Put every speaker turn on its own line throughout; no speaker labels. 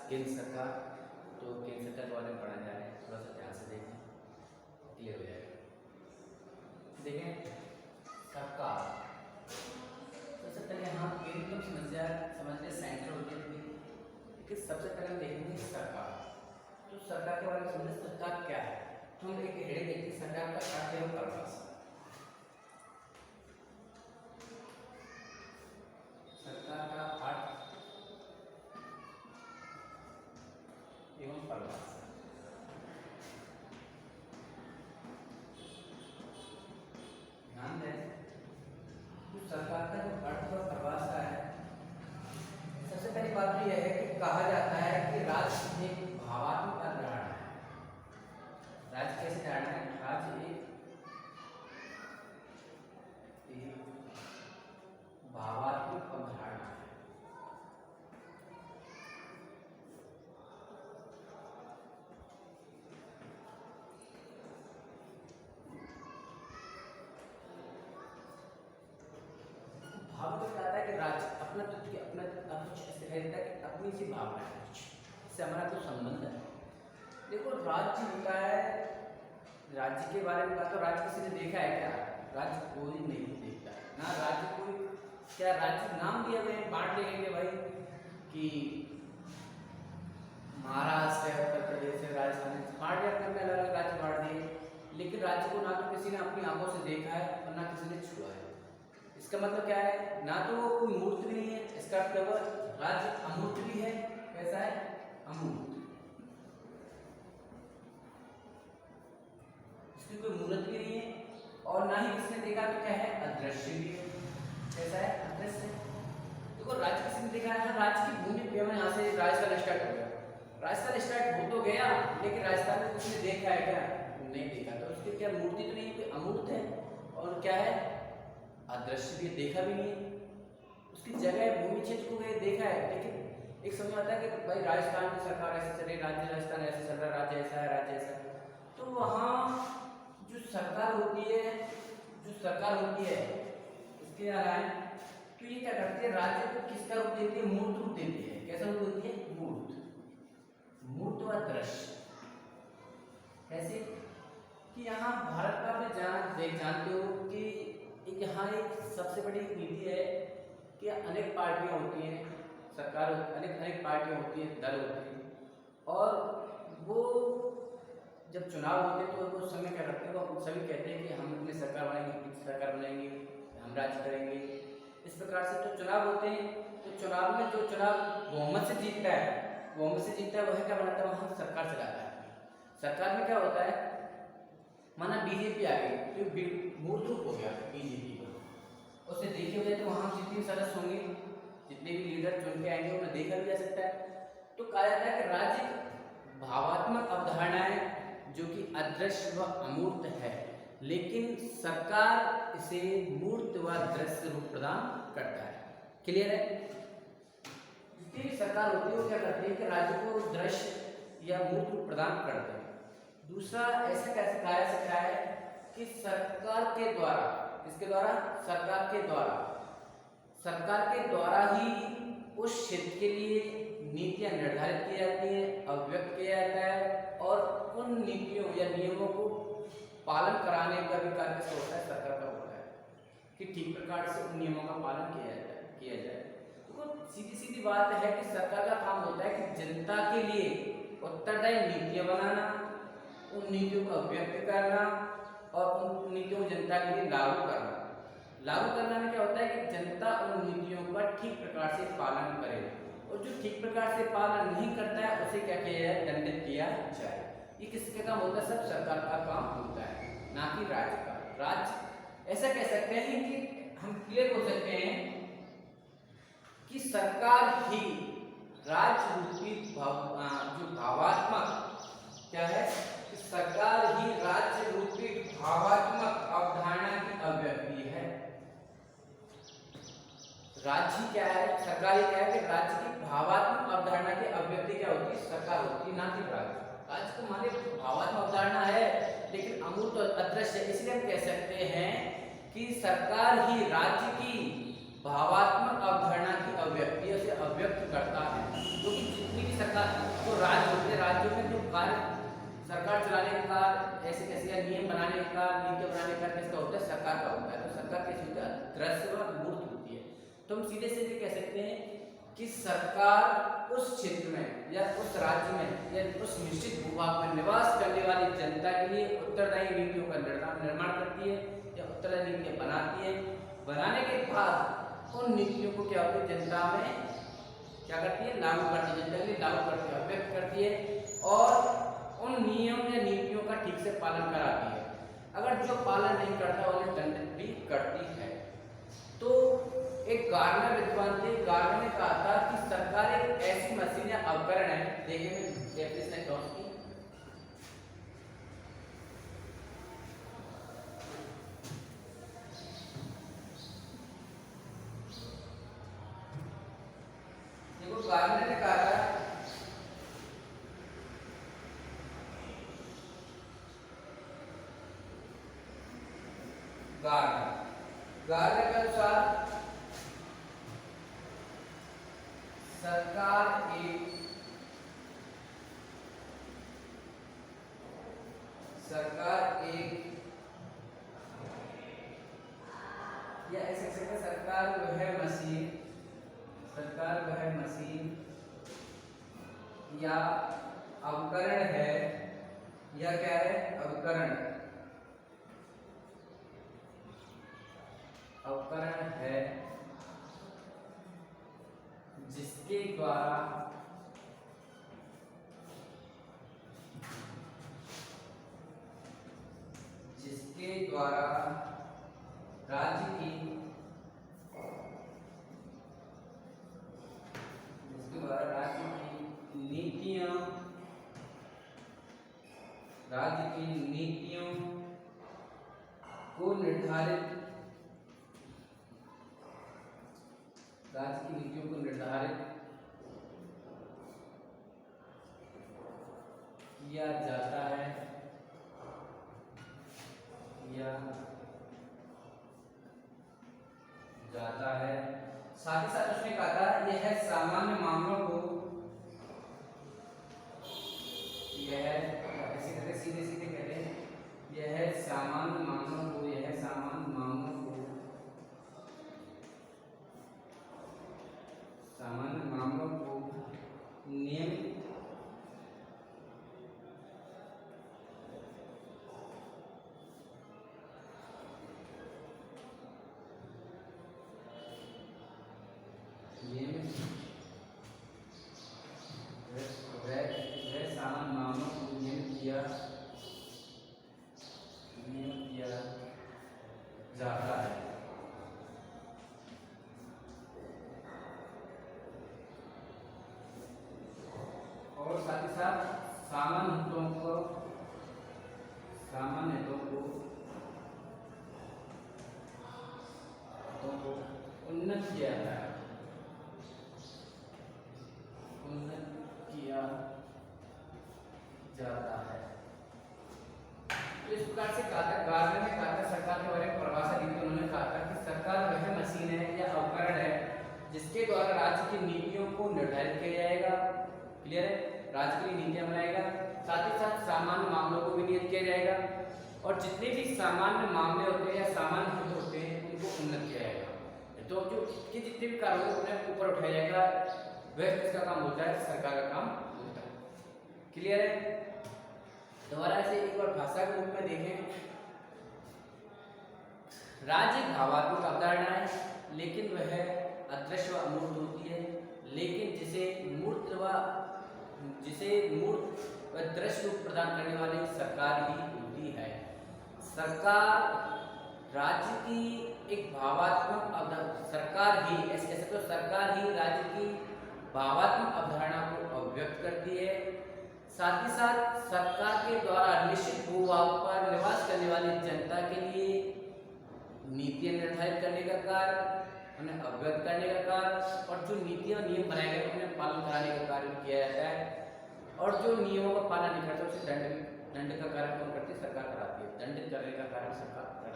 केंद्र सरकार, तो केंद्र सरकार के बारे में पढ़ाने जा रहे हैं, थोड़ा सा ध्यान से देखें, क्लियर हो जाएगा। देखें सरकार, सबसे पहले हम केंद्र समझते सेंटर होती है, लेकिन सबसे पहले हम देखेंगे सरकार। तो सरकार के बारे में समझे, सरकार क्या है। तो हम एक हेडिंग देखते हैं, सरकार का अर्थ एवं परिभाषा। सरकार का अर्थ एवं परिभाषा। ध्यान दें, तो सरकार का जो अर्थ और परिभाषा है, सबसे पहली बात तो यह है कि कहा जाता है कि राज्य एक भावात्मक अवधारणा है। राज्य कैसे धारणा है? राज्य एक भावात्मक अवधारणा है। भाव को कहता है कि राज्य अपना अपनी सी भावना है, इससे हमारा कुछ संबंध है। देखो राज्य होता है, राज्य के बारे में बात, तो राज्य किसी ने देखा है क्या? राज्य कोई नहीं देखता है ना। राज्य कोई क्या, राज्य नाम दिया गए बांट लेंगे भाई कि महाराष्ट्र है, उत्तर प्रदेश है, राजस्थान है, बांट दिया, अपने अलग अलग राज्य बांट दिए, लेकिन राज्य को ना तो किसी ने अपनी आंखों से देखा है और ना किसी ने छुआ है। इसका मतलब क्या है? ना तो वो कोई मूर्त भी नहीं है, इसका मतलब राज्य अमूर्त भी है। कैसा है? अमूर्त। इसकी कोई मूर्त भी नहीं है, और ना ही किसने देखा तो क्या है? अदृश्य भी है। कैसा है? अदृश्य। देखो राज्य किसने देखा है? राज्य की भूमि पे यहाँ से राजस्थान स्टार्ट हो गया, राजस्थान स्टार्ट हो तो गया, लेकिन राजस्थान में किसने देखा है क्या? नहीं देखा। तो उसकी क्या मूर्ति तो नहीं, कोई अमूर्त है, और क्या है? अदृश्य भी, देखा भी नहीं है। उसकी जगह भूमि क्षेत्र को गए देखा है, लेकिन एक समझ आता है कि भाई राजस्थान की सरकार ऐसे चले, राज्य राजस्थान ऐसे चल रहा, राज्य ऐसा है, राज्य ऐसा है। तो वहाँ जो सरकार होती है, इसके अलावा तो ये क्या करती है? राज्य को किसका रूप देती है? मूर्त रूप देती है। कैसा रूप देती है? मूर्त व दृश्य। कैसे कि यहाँ भारत का आप जानते हो कि यहाँ एक सबसे बड़ी नीति है कि अनेक पार्टियां होती हैं, सरकार अनेक पार्टियां होती हैं, दल होते हैं, और वो जब चुनाव होते हैं तो वो समय क्या करते हैं? वो सभी कहते हैं कि हम अपनी सरकार बनाएंगे, हम राज्य करेंगे। इस प्रकार से तो चुनाव होते हैं, तो चुनाव में जो चुनाव बहुमत से जीतता है वह क्या बनाता है? वहाँ सरकार चलाता है। सरकार में क्या होता है? माना बीजेपी आ गई, तो मूर्त रूप हो गया बीजेपी का, उसे देखे हुए तो वहाँ जितने सदस्य होंगे, जितने भी लीडर चुन के आएंगे, उन्हें देखा भी जा सकता है। तो कहा जाता है कि राज्य भावात्मक अवधारणा है जो कि अदृश्य व अमूर्त है, लेकिन सरकार इसे मूर्त व दृश्य रूप प्रदान करता है। क्लियर है? जितनी भी सरकार होती है वो क्या करती है कि राज्य को दृश्य या मूर्त रूप प्रदान करते हैं। दूसरा ऐसा कैसे कहा जा सकता है कि सरकार के द्वारा, इसके द्वारा, सरकार के द्वारा ही उस क्षेत्र के लिए नीतियां निर्धारित की जाती हैं, अभिव्यक्त किया जाता है, और उन नीतियों या नियमों को पालन कराने का भी कार्य होता है, सरकार का होता है कि ठीक प्रकार से उन नियमों का पालन किया जाए। तो सीधी बात है कि सरकार का काम होता है कि जनता के लिए उत्तरदायी नीतियां बनाना, उन नीतियों को अभिव्यक्त करना, और उन नीतियों को जनता के लिए लागू करना में क्या होता है कि जनता उन नीतियों का ठीक प्रकार से पालन करे, और जो ठीक प्रकार से पालन नहीं करता है उसे क्या किया जाए? दंडित किया जाए। ये किसका काम होता है? सब सरकार का काम होता है, ना कि राज्य का। राज्य ऐसा कह सकते हैं कि हम क्लियर हो सकते हैं कि सरकार ही राज्य रूपी जो भावात्मक क्या है, कि सरकार ही राज्य रूपी भावात्मक अवधारणा की अभिव्यक्ति है। राज्य क्या है? सरकार क्या है कि राज्य की भावात्मक अवधारणा की अभिव्यक्ति क्या होती है? सरकार होती है, ना कि राज्य। राज्य तो माने भावात्मक अवधारणा है, लेकिन अमूर्त और अदृश्य, इसलिए हम कह सकते हैं कि सरकार ही राज्य की भावात्मक अवधारणा की अभिव्यक्ति, उसे अभिव्यक्त करता है, जो कि जितनी भी सरकार सरकार जो राज्य होते हैं, राज्यों में जो कार्य सरकार चलाने का कार्य, ऐसे कैसे नियम बनाने का कार्य, नीतियां बनाने का किसका होता है? सरकार का होता है। तो सरकार कैसी होती है? अदृश्य व मूर्त होती है। तो हम सीधे सीधे कह सकते हैं कि सरकार उस क्षेत्र में या उस राज्य में या उस निश्चित भूभाग में निवास करने वाली जनता के लिए उत्तरदायी नीतियों का निर्माण करती है या उत्तरदायी नीतियां बनाती है। बनाने के बाद उन नीतियों को क्या होती है? जनता में क्या करती है? लागू करती है। जनता के लिए लागू करती है, व्यक्त करती है और उन नियम या नीतियों का ठीक से पालन कराती है। अगर जो पालन नहीं करता उन्हें दंडित भी करती है। तो एक गार्डनर विद्वान थे, गार्डनर ने कहा था कि सरकार एक ऐसी मशीन या उपकरण है, देखेंगे इसने चौथी देखो, गार्डनर ने कहा था गार्डनर के अनुसार सरकार एक या ऐसे सरकार वह मशीन या उपकरण है या क्या है? उपकरण है जिसके द्वारा राज्य की नीतियों को निर्धारित किया जाता है साथ ही साथ उसने कहा था यह सामान्य मामलों को सीधे सीधे कहते हैं यह सामान्य मामलों को नियमित जाता है। और साथ ही साथ सामान्य हितों को उन्नत किया जाता है। तो इस प्रकार से गार्डनर ने कहा था सरकार के बारे में परिभाषा दी थी। उन्होंने कहा था कि सरकार वह मशीन है या उपकरण है जिसके द्वारा राज्य की नीतियों को निर्धारित किया जाएगा। क्लियर है? राज्य के लिए नीतियां बनाएगा, साथ ही साथ सामान्य मामलों को भी नियत किया जाएगा और जितने भी सामान्य मामले होते हैं या सामान्य हित होते हैं उनको उन्नत किया जाएगा। तो जो जितने भी कार्य होते हैं उन्हें ऊपर उठाया जाएगा। वह किसका काम होता है? सरकार का काम होता है। क्लियर है? दोबारा से एक बार भाषा के रूप में देखें, राज्य भावात्मक अवधारणा है लेकिन वह अदृश्य व अमूर्त होती है, लेकिन जिसे मूर्त व दृश्य रूप प्रदान करने वाली सरकार ही होती है। सरकार राज्य की एक भावात्मक सरकार ही राज्य की भावात्मक अवधारणा को अभिव्यक्त करती है। साथ ही साथ सरकार के द्वारा निश्चित भूभाग पर निवास करने वाली जनता के लिए नीतियां निर्धारित करने का कार्य, उन्हें अवगत करने का कार्य और जो नीतियां नियम बनाए गए उन्हें पालन कराने का कार्य किया जाता है। और जो नियमों का पालन नहीं करता उसे दंड का कार्य कौन करती है? सरकार कराती है। दंडित करने का कार्य सरकार कराती है।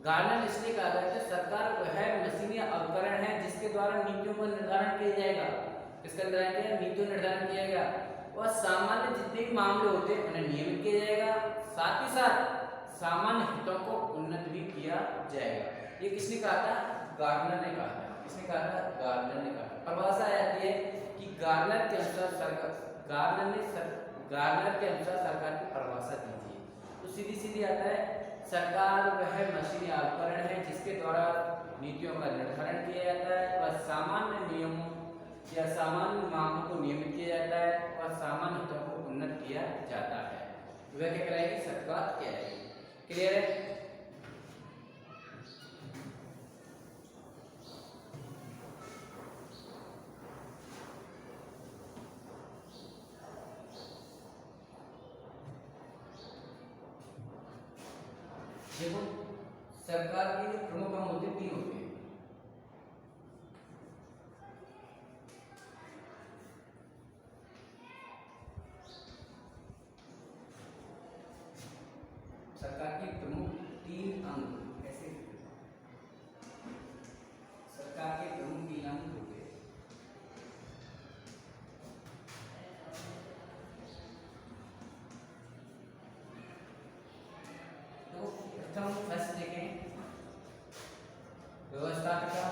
गार्डनर इसलिए कहा जाता है सरकार वह मशीन या उपकरण है जिसके द्वारा नीतियों का निर्धारण किया जाएगा किसके अंदर आएंगे, नीतियों निर्धारण किया गया और सामान्य जितने भी मामले होते हैं उन्हें नियमित किया जाएगा, साथ ही साथ सामान्य हितों को उन्नत भी किया जाएगा। ये किसने कहा था, गार्डनर ने कहा था। किसने कहा था, गार्डनर ने कहा था। परिभाषा आती है कि गार्डनर के अनुसार सरकार, गार्डनर के अनुसार सरकार की परिभाषा दीजिए। तो सीधी सीधी आता है, सरकार वह मशीनी उपकरण है जिसके द्वारा नीतियों का निर्धारण किया जाता है, वह सामान्य नियमों या सामान्य मांगों को नियमित किया जाता है और सामान्य हितों को उन्नत किया जाता है। वह क्या कराएगी, सरकार कहलाएगी। क्लियर है। देखो सरकार के जो प्रमुख अंग होते हैं, 3 होते हैं। सरकार के प्रमुख 3 अंग, कैसे सरकार के प्रमुख 3 अंग होते हैं। तो प्रथम फर्स्ट देखें, व्यवस्थापिका,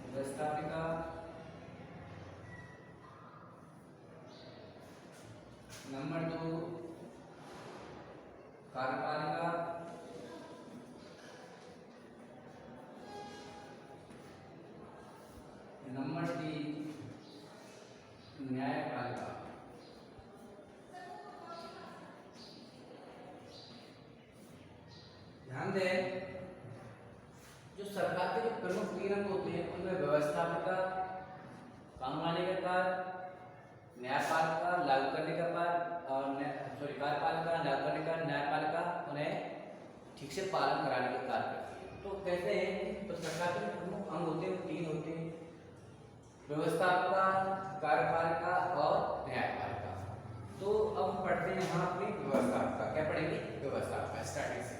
व्यवस्थापिका, नंबर 2 कार्यपालिका, नंबर 3 न्यायपालिका। ध्यान दें, जो सरकार के जो प्रमुख 3 अंग होते हैं उनमें व्यवस्थापिका, कानून बनाने का कार्य, न्यायपालिका लागू करने का कार्य, और कार्यपालिका लागू करने का, न्यायपालिका उन्हें ठीक से पालन कराने का कार्य करती है। तो कहते हैं, तो सरकार के प्रमुख अंग होते हैं वो 3 होते हैं, व्यवस्थापिका, कार्यपालिका और न्यायपालिका। तो अब हम पढ़ते हैं यहाँ अपनी व्यवस्थापिका। क्या पढ़ेंगे, व्यवस्थापिका, स्टार्टिंग से।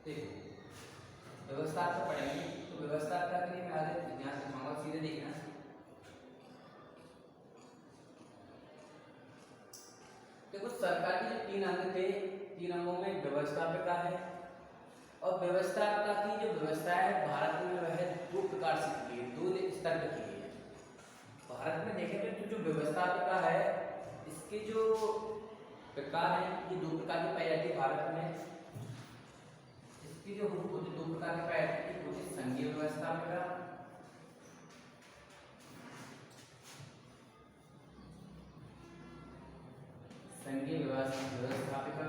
देखो व्यवस्थापिका पढ़ेंगे, तो व्यवस्थापिका के लिए मैं आगे ध्यान दिखाऊंगा, सीधे देखना। देखो सरकार के जो 3 अंग थे, 3 अंगों में व्यवस्थापिका है, और व्यवस्थापिका की जो व्यवस्था है भारत में वह 2 प्रकार से की है, 2 स्तर पर की है। भारत में देखेंगे तो जो व्यवस्थापिका है इसके जो प्रकार है, ये 2 प्रकार की पाई जाती है भारत में। इसकी जो होती 2 प्रकार की पाई जाती है, होती संघीय व्यवस्थापिका, संघीय व्यवस्थापिका,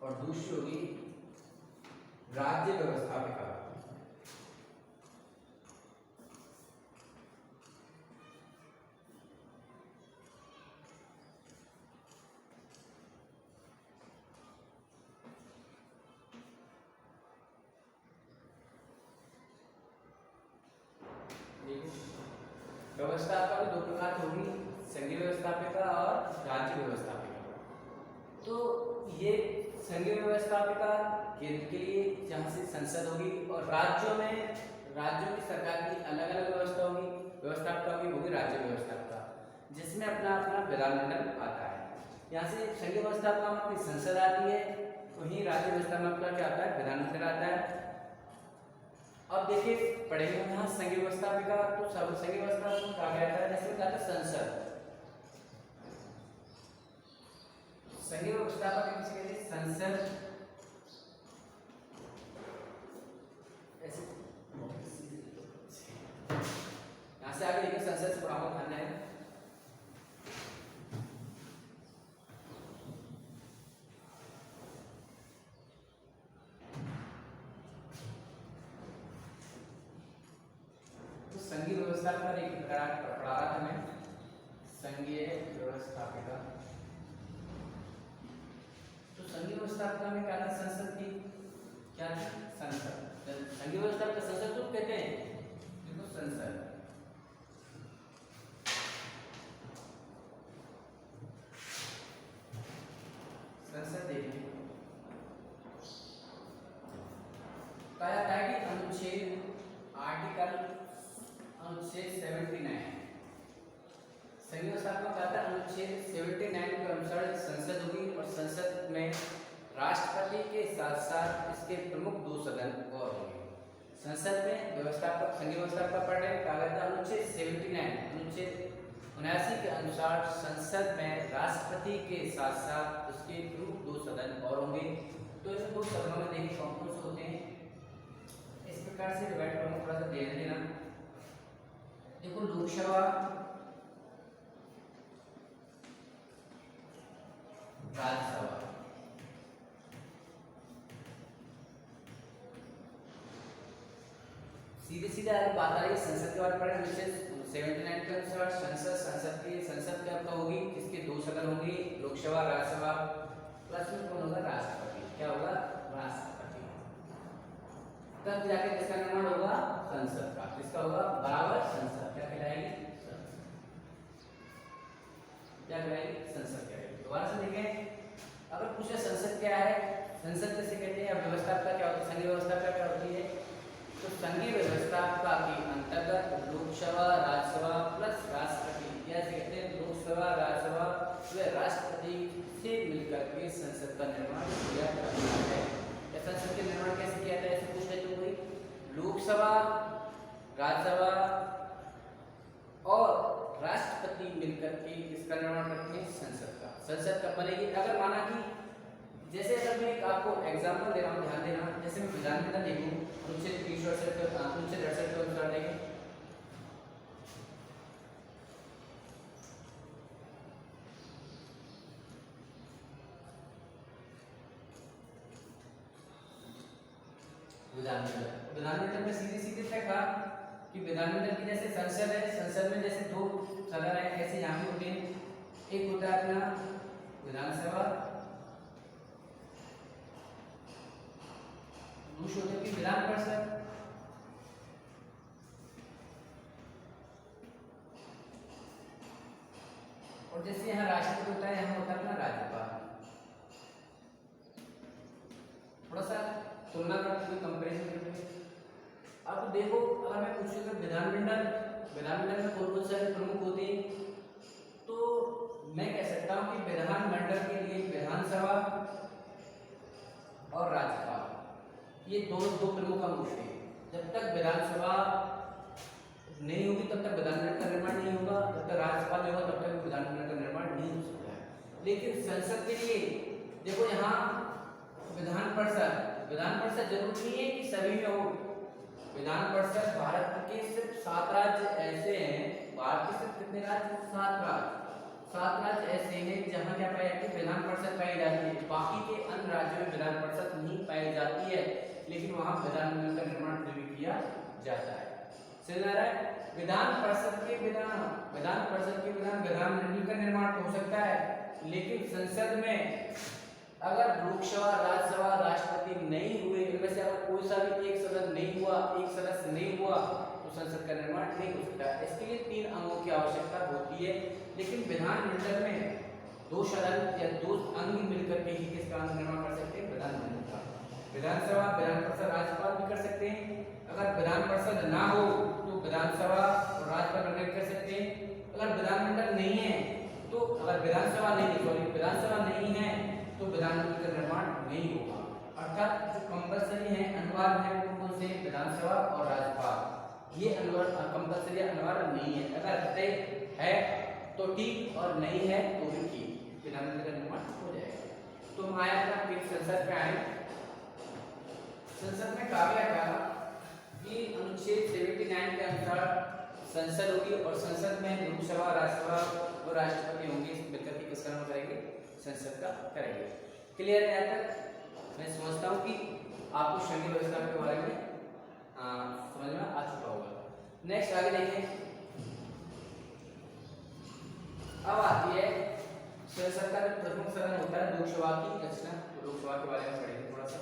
और दूसरी होगी राज्य व्यवस्थापिका। व्यवस्थापिका में 2 प्रकार की होगी, संघीय व्यवस्थापिका और राज्य व्यवस्थापिका। तो ये संघीय व्यवस्थापिका केंद्र के लिए जहाँ से संसद होगी, और राज्यों की सरकार की अलग अलग व्यवस्था होगी, व्यवस्थापिका होगी राज्य व्यवस्थापिका, जिसमें अपना अपना विधानमंडल आता है। यहाँ से संघीय व्यवस्थापिका में अपनी संसद आती है, वहीं राज्य व्यवस्था में अपना क्या आता है, विधानमंडल आता है। अब देखिए पढ़ेंगे हम यहाँ संघीय व्यवस्थापिका, तो सब संघीय व्यवस्थापिका को कहा गया था, जैसे कहा था संसद। संघीय व्यवस्थापिका किसे कहते हैं, संसद। ऐसे यहाँ से आगे देखिए, संसद से पढ़ाओ, ध्यान है। संघीय व्यवस्थापिका एक प्रकार पढ़ा रहा था मैं, संघीय व्यवस्थापिका। तो संघीय व्यवस्थापिका में क्या था, संसद की, क्या थी, संसद। संघीय व्यवस्था का संसद तो कहते हैं, देखो संसद, संसद देखिए कहा था कि अनुच्छेद आर्टिकल अनुच्छेद 79 संघीय व्यवस्था में कहा था अनुच्छेद 79 के अनुसार संसद होगी और संसद में राष्ट्रपति के साथ साथ इसके प्रमुख दो सदन और होंगे। संसद में व्यवस्थापक संघीय व्यवस्था पढ़ रहे कहा गया था अनुच्छेद 79 अनुच्छेद 79 के अनुसार संसद में राष्ट्रपति के साथ साथ उसके प्रमुख दो सदन और होंगे। तो इन दो सदनों में देखिए कौन कौन से होते हैं, इस प्रकार से डिवाइड करूंगा, थोड़ा सा ध्यान देना। देखो लोकसभा, राज्यसभा, सीधे सीधे आगे बात आ रही है संसद के बारे में। अनुच्छेद 79 के अनुसार संसद क्या होगी, इसके दो सदन होंगे, लोकसभा राज्यसभा, प्लस में कौन होगा, राष्ट्रपति। क्या होगा, राष्ट्रपति। तब जाके किसका निर्माण होगा, संसद का। किसका होगा, बराबर संसद क्या कहलाएगी, क्या कहलाएगी, संसद कहलाएगी। दोबारा से देखें, अगर पूछे संसद क्या है, संसद किसे कहते हैं, व्यवस्था क्या होती है, संघीय व्यवस्था क्या होती है, तो संघीय व्यवस्था के अंतर्गत लोकसभा राज्यसभा प्लस राष्ट्रपति, क्या कहते हैं, लोकसभा राज्यसभा व राष्ट्रपति से मिलकर के संसद का निर्माण किया जाता है। या संसद के निर्माण कैसे किया जाता है, ऐसे पूछ लेते कोई, लोकसभा राज्यसभा और राष्ट्रपति मिलकर के इसका निर्माण करते हैं संसद का। संसद कब बनेगी, अगर माना कि जैसे अगर मैं आपको एग्जांपल दे रहा हूँ, ध्यान देना, जैसे मैं विधानमंडल देखूं अनुच्छेद 68 के अनुसार देखें, विधानमंडल में सीधे सीधे तक कहा कि विधानमंडल की जैसे संसद है, संसद में जैसे दो सदन है, कैसे यहाँ भी होते हैं, एक होता है अपना विधानसभा, दूसरी होती है विधान परिषद, और जैसे यहाँ राष्ट्रपति होता है, यहाँ होता है अपना राज्यपाल। थोड़ा सा तुलना करते हुए कंपैरिजन करते हुए अब देखो, अगर मैं पूछूं कि विधानमंडल में कौन कौन से प्रमुख होते हैं, तो मैं कह सकता हूं कि विधानमंडल के लिए विधानसभा और राज्यपाल, ये दो प्रमुख अंग होते हैं। जब तक विधानसभा नहीं होगी तब तक विधानमंडल का निर्माण नहीं होगा, जब तक राज्यपाल नहीं होगा तब तक विधानमंडल का निर्माण नहीं हो सकता है। लेकिन संसद के लिए देखो, यहाँ विधान परिषद जरूरी नहीं है कि सभी में हो। विधान परिषद भारत के सिर्फ 7 राज्य ऐसे हैं, भारत के सिर्फ कितने राज्य, 7 राज्य ऐसे हैं जहाँ क्या पाई जाती है, विधान परिषद पाई जाती है। बाकी के अन्य राज्यों में विधान परिषद नहीं पाई जाती है, लेकिन वहाँ विधानमंडल का निर्माण भी किया जाता है। समझ आ रहा है, विधान परिषद के बिना विधानमंडल का निर्माण हो सकता है, लेकिन संसद में अगर लोकसभा राज्यसभा राष्ट्रपति नहीं हुए, इनमें से अगर कोई सा भी एक सदन नहीं हुआ, एक सदस्य नहीं हुआ, तो संसद का निर्माण नहीं हो सकता। इसके लिए 3 अंगों की आवश्यकता होती है, लेकिन विधानमंडल में 2 सदन या 2 अंग मिलकर के ही किसका निर्माण कर सकते हैं, विधानमंडल का। विधानसभा, विधान परिषद, राज्यपाल भी कर सकते हैं। अगर विधान परिषद ना हो तो विधानसभा और राज्यपाल निर्णय कर सकते हैं। अगर विधानमंडल नहीं है तो, अगर विधानसभा नहीं है तो विधानमंडल का निर्माण नहीं होगा। अर्थात जो कंपल्सरी है, अनिवार्य है, वो कौन से, विधानसभा और राज्यपाल। ये कंपल्सरी अनिवार्य नहीं है, अगर तय है तो ठीक और नहीं है तो भी ठीक, विधानमंडल का निर्माण हो जाएगा। तो हम आया था फिर संसद पे आए। संसद में कहा गया था कि अनुच्छेद 79 के अनुसार संसद होगी और संसद में लोकसभा, राज्यसभा और राष्ट्रपति होंगे, मिलकर के किसका नाम करेंगे, संसद का करेंगे। क्लियर है यहाँ तक? मैं समझता हूँ कि आपको संघीय व्यवस्था के बारे में समझ में आ चुका होगा। नेक्स्ट आगे देखें, अब आती है संसद का जो प्रमुख सदन होता है लोकसभा की रचना। तो लोकसभा के बारे में पढ़ेंगे थोड़ा सा।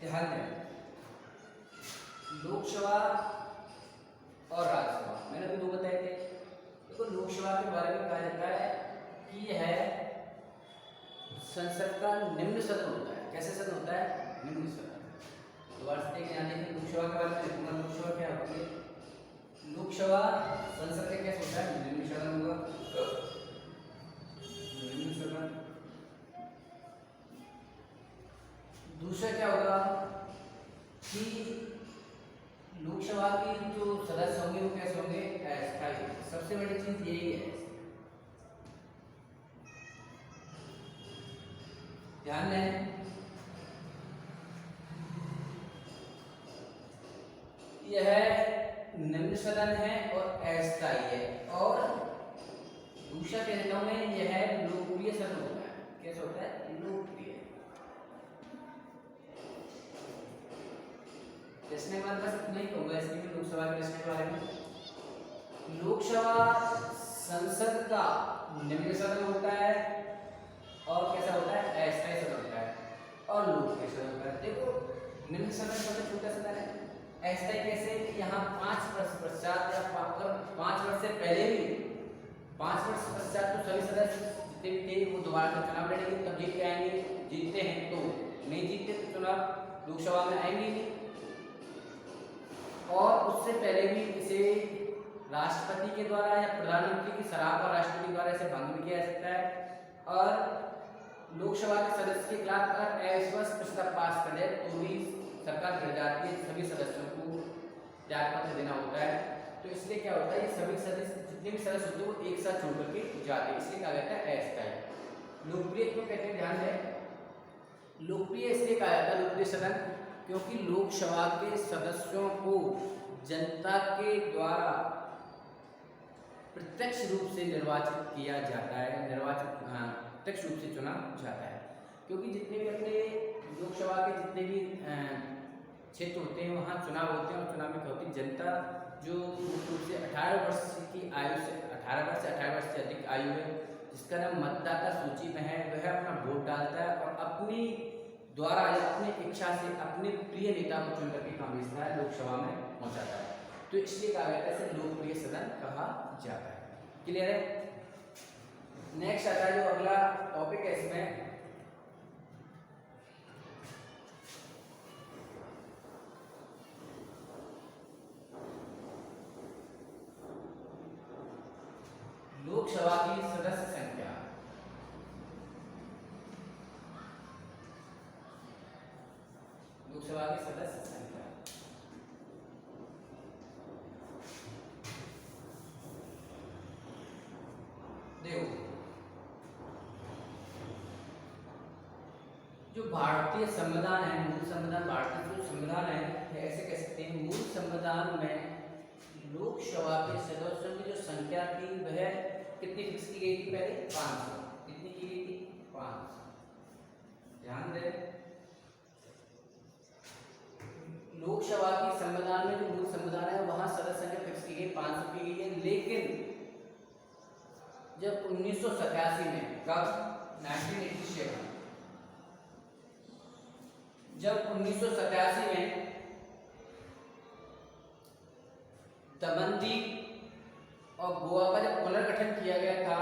ध्यान दें, लोकसभा और राज्यसभा मैंने अभी दो बताए थे। देखो लोकसभा के बारे में कहा जाता है कि यह संसद का निम्न सदन होता है। कैसे सदन होता है? निम्न सदन। दोबारा से ध्यान देंगे लोकसभा के बारे में देखूंगा। लोकसभा क्या होती है? लोकसभा संसद का कैसे होता है? निम्न सदन होगा, निम्न सदन। दूसरा क्या होगा कि लोकसभा के जो सदस्य होंगे वो कैसे होंगे? अस्थायी। सबसे बड़ी चीज यही है, ध्यान दें। यह निम्न सदन है और अस्थायी है। और दूसरा कह देता हूं मैं, यह लोकप्रिय सदन होता है। कैसे होता है? लोकप्रिय। प्रश्न के बाद बस इतना ही कहूंगा इसके लिए लोकसभा के प्रश्न के बारे में। लोकसभा संसद का निम्न सदन होता है और कैसा होता है? अस्थायी सदन होता है और लोकप्रिय सदन होता है। देखो निम्न सदन सबसे छोटा सदन है। अस्थायी कैसे? कि यहाँ 5 वर्ष पश्चात या 5 वर्ष से पहले भी 5 वर्ष पश्चात तो सभी सदस्य जितने भी थे वो दोबारा से चुनाव लड़ेंगे, तब जीत के आएंगे। जीतते हैं तो, नहीं जीतते तो चुनाव लोकसभा में आएंगे नहीं। और उससे पहले भी इसे राष्ट्रपति के द्वारा या प्रधानमंत्री की सलाह पर राष्ट्रपति द्वारा इसे भंग भी किया जा सकता है। और लोकसभा के सदस्य के खिलाफ अगर अविश्वास प्रस्ताव पास कर दे तो भी सरकार गिर जाती है। सभी सदस्यों को त्यागपत्र देना होता है। तो इसलिए क्या होता है, ये सभी सदस्य जितने भी सदस्य होते हैं वो एक साथ छोड़ करके जाते हैं। इसलिए कहा जाता है अस्थायी। लोकप्रिय क्यों कहते हैं? ध्यान दें, लोकप्रिय इसलिए कहा जाता है लोकप्रिय सदन क्योंकि लोकसभा के सदस्यों को जनता के द्वारा प्रत्यक्ष रूप से निर्वाचित किया जाता है। प्रत्यक्ष रूप से चुना जाता है। क्योंकि जितने भी अपने लोकसभा के जितने भी क्षेत्र होते हैं वहाँ चुनाव होते हैं। और चुनाव में क्या होती है? जनता जो रूप से 18 वर्ष की आयु से 18 वर्ष से 18 वर्ष से अधिक आयु है, जिसका नाम मतदाता सूची में है, वह अपना वोट डालता है और अपनी द्वारा या अपनी इच्छा से अपने प्रिय नेता को चुन करके कहाँ भेजता है? लोकसभा में पहुंचाता है। तो इसलिए कहा जाता है इसे लोकप्रिय सदन कहा जाता है। क्लियर है? नेक्स्ट आता है जो अगला टॉपिक है इसमें, लोकसभा की सदस्य संख्या। लोकसभा की सदस्य संख्या देखो, जो भारतीय संविधान है, मूल संविधान, भारतीय जो संविधान है, ऐसे कह सकते हैं मूल संविधान में लोकसभा के सदस्यों की जो संख्या थी वह कितनी फिक्स की गई थी? पहले 500। कितनी की गई थी? 500। ध्यान दें, लोकसभा की संविधान में जो मूल संविधान है वहां सदस्य संख्या फिक्स की गई 500 की गई है। लेकिन जब 1987 में, कब? 1987, जब 1987 में दमनदीप और गोवा का जब पुनर्गठन किया गया था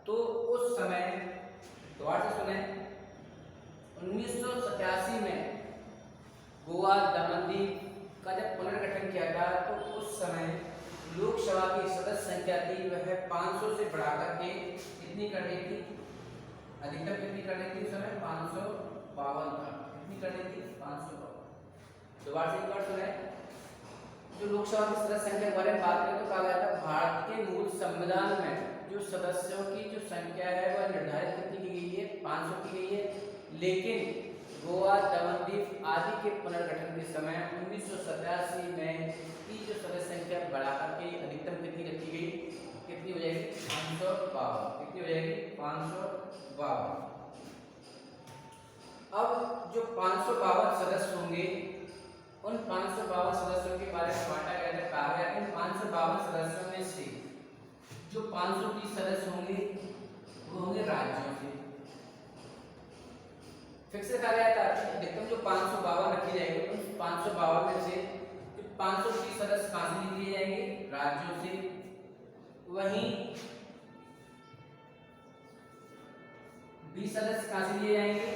तो उस समय, दोबारा से सुने, 1987 में गोवा दमनदीप का जब पुनर्गठन किया था तो उस समय लोकसभा की सदस्य संख्या थी वह 500 से बढ़ाकर के कितनी कर दी थी? अधिकतम कितनी कर दी थी उस समय? 552 था। कितनी कर दी थी? 552। दोबारा से एक बार सुने, जो लोकसभा की सदस्य संख्या के बारे में बात करें तो कहा गया था भारत के मूल संविधान में जो सदस्यों की जो संख्या है वह निर्धारित कितनी की गई है? 500 की गई है। लेकिन गोवा, दमनदीप आदि के पुनर्गठन के समय 1987 में की जो सदस्य संख्या बढ़ाकर के अधिकतम कितनी रखी गई? कितनी हो जाएगी? 552। कितनी हो जाएगी? 552। अब जो 552 सदस्य होंगे उन 552 सदस्यों के बारे में बांटा गया है। कहा गया इन 552 सदस्यों में से जो 530 सदस्य होंगे वो होंगे राज्यों से, फिक्स रखा गया था अधिकतम जो 552 रखी जाएगी, उन 552 में से 530 सदस्य कहां से लिए जाएंगे, राज्यों से। वहीं 20 सदस्य कहां से लिए जाएंगे,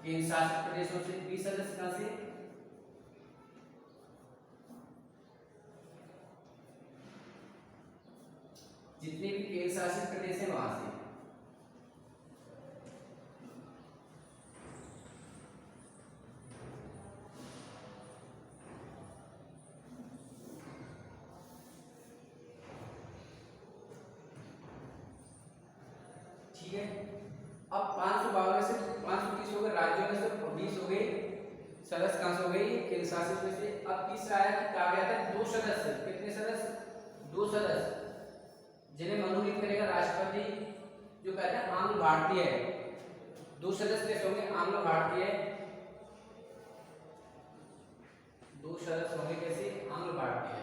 केंद्र शासित प्रदेशों से। 20 सदस्य कहां से, जितने भी केंद्र शासित प्रदेश हैं वहां से। ठीक है, अब 552 में से 530 हो गए राज्यों में से, 20 हो गए सदस्य कहां से हो गए, केंद्र शासित में से। अब तीसरा आया कि कहा गया था 2 सदस्य, कितने सदस्य, 2 सदस्य जिन्हें मनोनीत करेगा राष्ट्रपति, जो कहते हैं आंग्ल भारतीय है। 2 सदस्य कैसे होंगे, आंग्ल भारतीय। 2 सदस्य होंगे कैसे, आंग्ल भारतीय।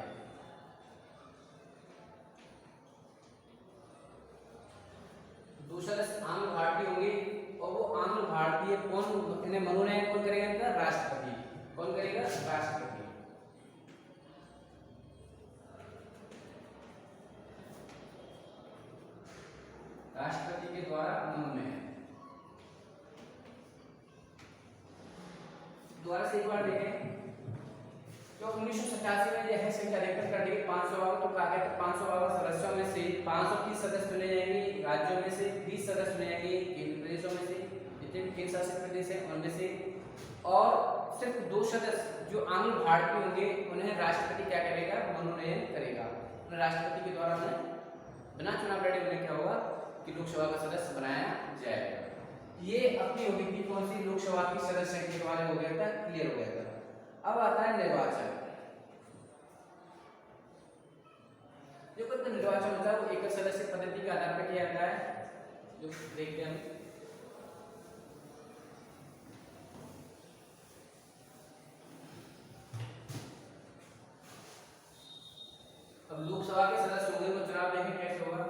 दो सदस्य आंग्ल भारतीय होंगे, और वो आंग्ल भारतीय कौन, इन्हें मनोनयन कौन करेगा, इनका राष्ट्रपति। कौन करेगा, राष्ट्रपति। राष्ट्रपति के द्वारा मनोनयन। दोबारा से एक बार देखें, तो 1987 में यह संख्या अधिकतम कर दी 552, तो कहा गया 552 सदस्यों में से 530 सदस्य चुने जाएंगे राज्यों में से, 20 सदस्य चुने जाएंगे केंद्र प्रदेशों में से, जितने भी केंद्र शासित प्रदेश हैं उनमें से, और सिर्फ 2 सदस्य जो आंग्ल भारतीय होंगे उन्हें राष्ट्रपति क्या करेगा, मनोनयन करेगा। राष्ट्रपति के द्वारा उन्हें बिना चुनाव लड़े उन्हें क्या होगा कि लोकसभा का सदस्य बनाया जाएगा। ये अपनी होगी थी कौन सी, लोकसभा की सदस्य संख्या के बारे में हो गया था, क्लियर हो गया था। अब आता है निर्वाचन। जो कुछ निर्वाचन होता है वो एकल सदस्य पद्धति के आधार पर किया जाता है, जो देखते हैं। अब लोकसभा के सदस्य होंगे वो चुनाव देखें कैसे होगा।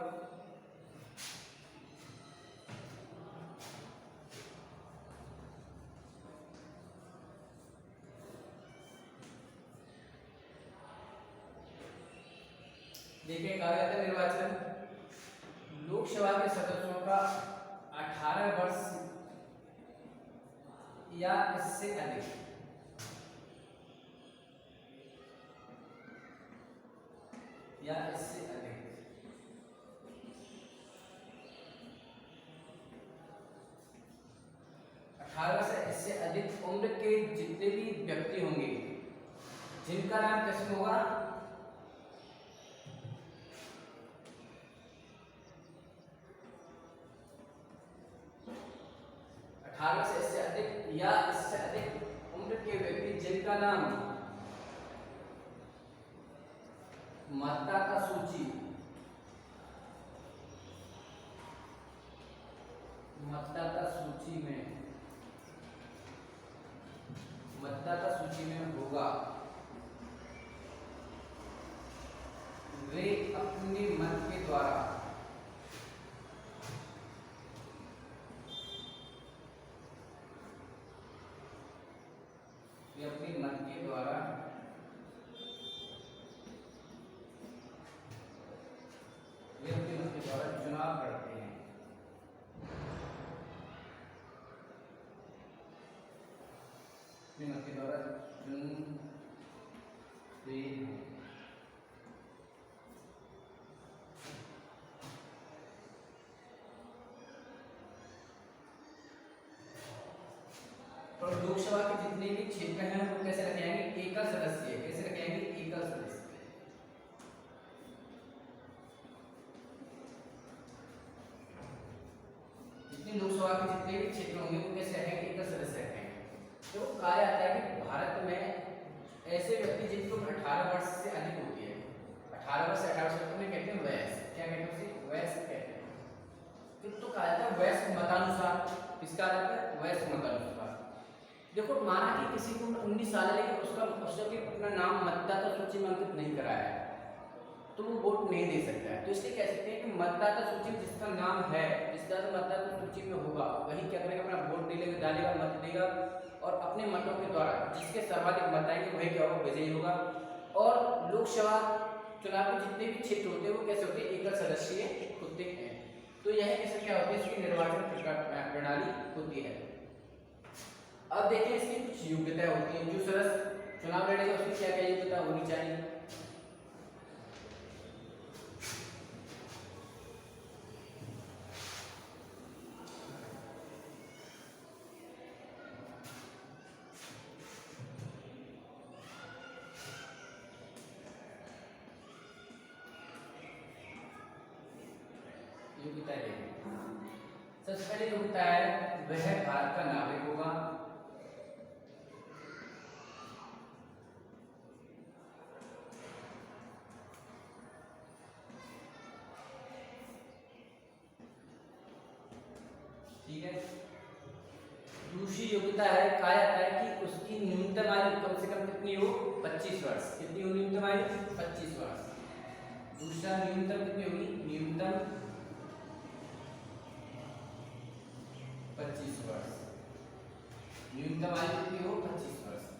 देखिए कहा गया था निर्वाचन, लोकसभा के सदस्यों का 18 वर्ष या इससे अधिक, या इससे अधिक, से इससे अधिक उम्र के जितने भी व्यक्ति होंगे जिनका नाम किसमें होगा, 18 से इससे अधिक या इससे अधिक उम्र के व्यक्ति जिनका नाम मतदाता सूची, मतदाता सूची में होगा, वे अपने मत के द्वारा चुनाव करते हैं। अपने मत के द्वारा चुनते हैं। और लोकसभा के जितने भी क्षेत्र हैं वो कैसे रखे जाएंगे, एकल सदस्य। कैसे रखे जाएंगे, एकल सदस्य। जितने लोकसभा के जितने भी क्षेत्र होंगे वो कैसे रखेंगे, एकल सदस्य रखेंगे। तो कहा जाता है कि भारत में ऐसे व्यक्ति जिनकी उम्र 18 वर्ष से अधिक होती है, 18 वर्ष से 18 वर्ष में कहते हैं वयस्क। क्या कहते हैं उसे, वयस्क कहते हैं। तो कहा जाता है वयस्क मतानुसार, किसका आधार पर, वयस्क मतानुसार। देखो माना कि किसी को 19 साल है लेकिन उसने अपना नाम मतदाता सूची में अंकित नहीं कराया है, तो वो वोट नहीं दे सकता है। तो इसलिए कह सकते हैं कि मतदाता सूची में जिसका नाम है, जिसका मतदाता सूची में होगा, वही क्या करेगा, अपना वोट डालेगा, मत देगा, और अपने मतों के द्वारा जिसके सर्वाधिक मत आएंगे वही क्या होगा, विजयी होगा। और लोकसभा चुनाव के जितने भी क्षेत्र होते हैं वो कैसे होते हैं, एकल सदस्यीय होते हैं। तो यह कैसे क्या होती है, इसकी निर्वाचन प्रणाली होती है। अब देखिए इसकी कुछ योग्यताएं होती हैं। जो सदस्य चुनाव लड़ेगा उसकी क्या क्या योग्यता होनी चाहिए। योग्यता है, सबसे पहले योग्यता है वह भारत का नागरिक होगा, ठीक है। दूसरी योग्यता है, कहा जाता है कि उसकी न्यूनतम आयु कम से कम कितनी हो, 25 वर्ष। कितनी हो न्यूनतम आयु, 25 वर्ष। दूसरा न्यूनतम कितनी होगी, न्यूनतम 25 वर्ष। न्यूनतम आयु कितनी हो, 25 वर्ष।